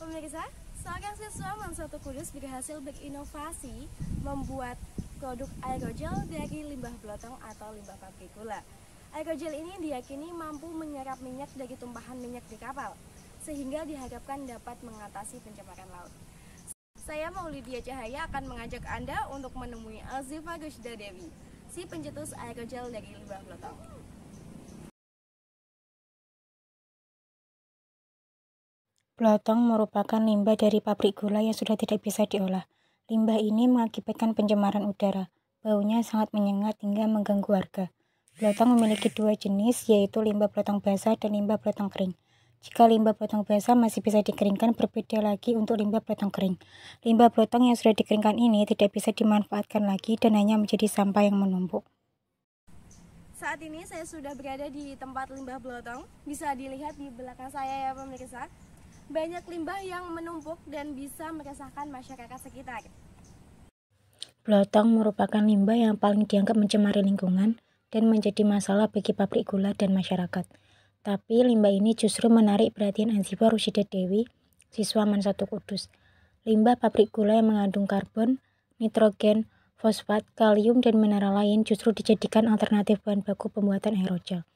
Pemirsa, seorang siswa Mansatu Kudus berhasil berinovasi membuat produk aerogel dari limbah blotong atau limbah pabrik gula. Aerogel ini diyakini mampu menyerap minyak dari tumpahan minyak di kapal, sehingga diharapkan dapat mengatasi pencemaran laut. Saya Maulidia Cahaya akan mengajak Anda untuk menemui Alzifa Rushda Dewi, si pencetus aerogel dari limbah blotong. Blotong merupakan limbah dari pabrik gula yang sudah tidak bisa diolah. Limbah ini mengakibatkan pencemaran udara. Baunya sangat menyengat hingga mengganggu warga. Blotong memiliki dua jenis, yaitu limbah blotong basah dan limbah blotong kering. Jika limbah blotong basah masih bisa dikeringkan, berbeda lagi untuk limbah blotong kering. Limbah blotong yang sudah dikeringkan ini tidak bisa dimanfaatkan lagi dan hanya menjadi sampah yang menumpuk. Saat ini saya sudah berada di tempat limbah blotong. Bisa dilihat di belakang saya ya pemirsa. Banyak limbah yang menumpuk dan bisa meresahkan masyarakat sekitar. Blotong merupakan limbah yang paling dianggap mencemari lingkungan dan menjadi masalah bagi pabrik gula dan masyarakat. Tapi limbah ini justru menarik perhatian Alzifa Rushda Dewi, siswa Mansatu Kudus. Limbah pabrik gula yang mengandung karbon, nitrogen, fosfat, kalium, dan mineral lain justru dijadikan alternatif bahan baku pembuatan aerogel.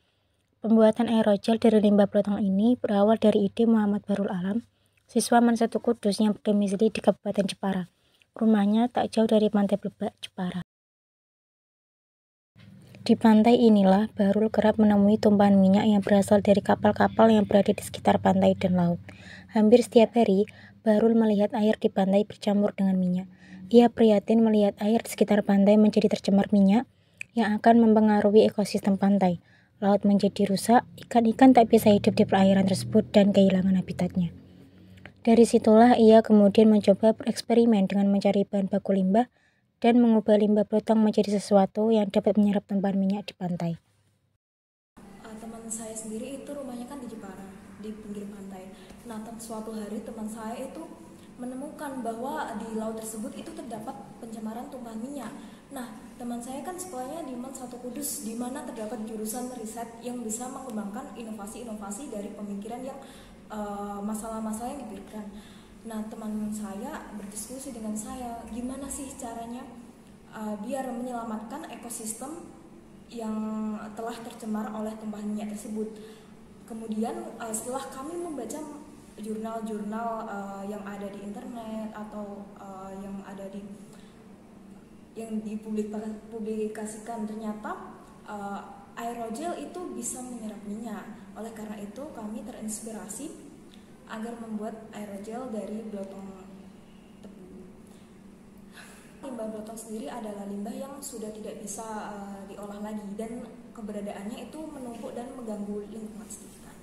Pembuatan aerogel dari limbah blotong ini berawal dari ide Muhammad Barul Alam, siswa Mansatu Kudus yang berdomisili di Kabupaten Jepara. Rumahnya tak jauh dari Pantai Blebak, Jepara. Di pantai inilah Barul kerap menemui tumpahan minyak yang berasal dari kapal-kapal yang berada di sekitar pantai dan laut. Hampir setiap hari, Barul melihat air di pantai bercampur dengan minyak. Ia prihatin melihat air di sekitar pantai menjadi tercemar minyak yang akan mempengaruhi ekosistem pantai. Laut menjadi rusak, ikan-ikan tak bisa hidup di perairan tersebut dan kehilangan habitatnya. Dari situlah ia kemudian mencoba bereksperimen dengan mencari bahan baku limbah dan mengubah limbah blotong menjadi sesuatu yang dapat menyerap tumpahan minyak di pantai. Teman saya sendiri itu rumahnya kan di Jepara, di pinggir pantai. Nah, suatu hari teman saya itu menemukan bahwa di laut tersebut itu terdapat pencemaran tumpahan minyak. Nah, teman saya kan sekolahnya di Mansatu Kudus, di mana terdapat jurusan riset yang bisa mengembangkan inovasi-inovasi dari pemikiran yang masalah-masalah yang dipikirkan. Nah, teman saya berdiskusi dengan saya, gimana sih caranya biar menyelamatkan ekosistem yang telah tercemar oleh tumpahan minyak tersebut. Kemudian setelah kami membaca jurnal-jurnal yang ada di internet atau yang dipublikasikan, ternyata aerogel itu bisa menyerap minyak. Oleh karena itu kami terinspirasi agar membuat aerogel dari blotong tebu. Limbah blotong sendiri adalah limbah yang sudah tidak bisa diolah lagi dan keberadaannya itu menumpuk dan mengganggu lingkungan sekitar.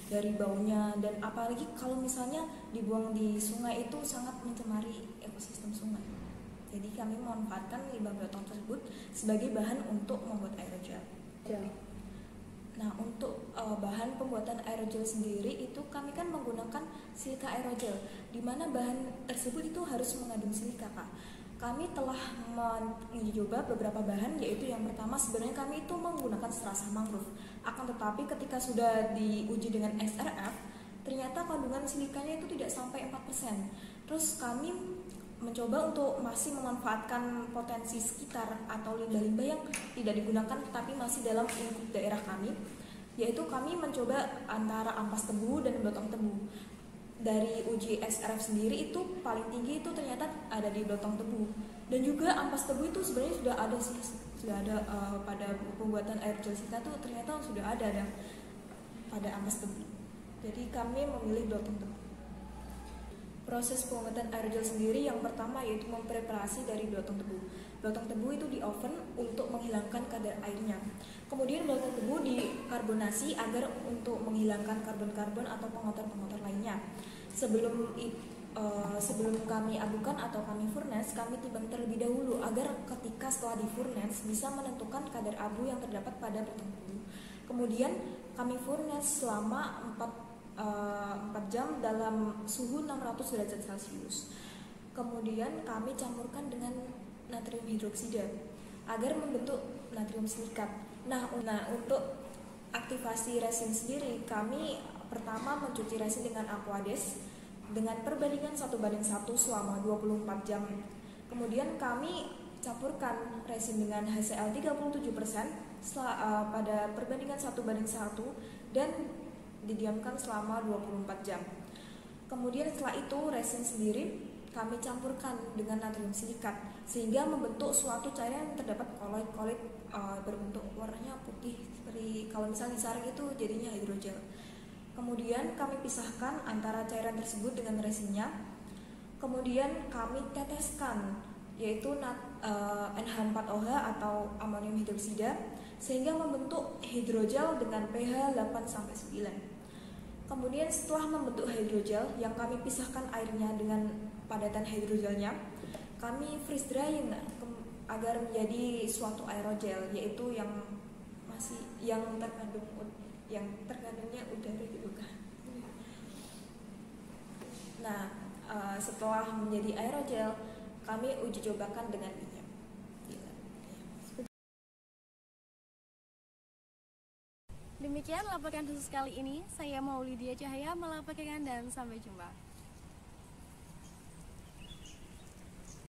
Dari baunya, dan apalagi kalau misalnya dibuang di sungai itu sangat mencemari ekosistem sungai. Jadi kami memanfaatkan limbah blotong tersebut sebagai bahan untuk membuat aerogel. Nah, untuk bahan pembuatan aerogel sendiri itu kami kan menggunakan silika aerogel, di mana bahan tersebut itu harus mengandung silika, Kak. Kami telah mencoba beberapa bahan, yaitu yang pertama sebenarnya kami itu menggunakan serasa mangrove. Akan tetapi ketika sudah diuji dengan XRF, ternyata kandungan silikanya itu tidak sampai 4%. Terus kami mencoba untuk masih memanfaatkan potensi sekitar atau limbah-limbah yang tidak digunakan tapi masih dalam lingkup daerah kami, yaitu kami mencoba antara ampas tebu dan blotong tebu. Dari uji XRF sendiri itu paling tinggi itu ternyata ada di blotong tebu, dan juga ampas tebu itu sebenarnya sudah ada pada pembuatan aerogel kita tuh ternyata sudah ada pada ampas tebu. Jadi kami memilih blotong tebu. Proses pembuatan aerogel sendiri yang pertama yaitu mempreparasi dari blotong tebu. Blotong tebu itu di oven untuk menghilangkan kadar airnya. Kemudian blotong tebu dikarbonasi agar untuk menghilangkan karbon-karbon atau pengotor-pengotor lainnya. Sebelum kami abukan atau kami furnace, kami timbang terlebih dahulu agar ketika setelah di furnace bisa menentukan kadar abu yang terdapat pada blotong tebu. Kemudian kami furnace selama 4 jam dalam suhu 600 derajat Celcius. Kemudian kami campurkan dengan natrium hidroksida agar membentuk natrium silikat. Nah, untuk aktivasi resin sendiri, kami pertama mencuci resin dengan Aquades dengan perbandingan 1:1 selama 24 jam. Kemudian kami campurkan resin dengan HCl 37% pada perbandingan 1:1 dan didiamkan selama 24 jam. Kemudian setelah itu resin sendiri kami campurkan dengan natrium silikat sehingga membentuk suatu cairan yang terdapat koloid berbentuk warnanya putih seperti kalau misalnya disaring itu jadinya hidrogel. Kemudian kami pisahkan antara cairan tersebut dengan resinnya. Kemudian kami teteskan yaitu NH4OH atau amonium hidroksida sehingga membentuk hidrogel dengan pH 8-9. Kemudian setelah membentuk hidrogel yang kami pisahkan airnya dengan padatan hidrogelnya, kami freeze drying agar menjadi suatu aerogel yaitu yang terkandungnya udara gitu kan. Nah, setelah menjadi aerogel, kami uji cobakan dengan minyak. Demikian laporan khusus kali ini. Saya Maulidia Cahaya melaporkan dan sampai jumpa.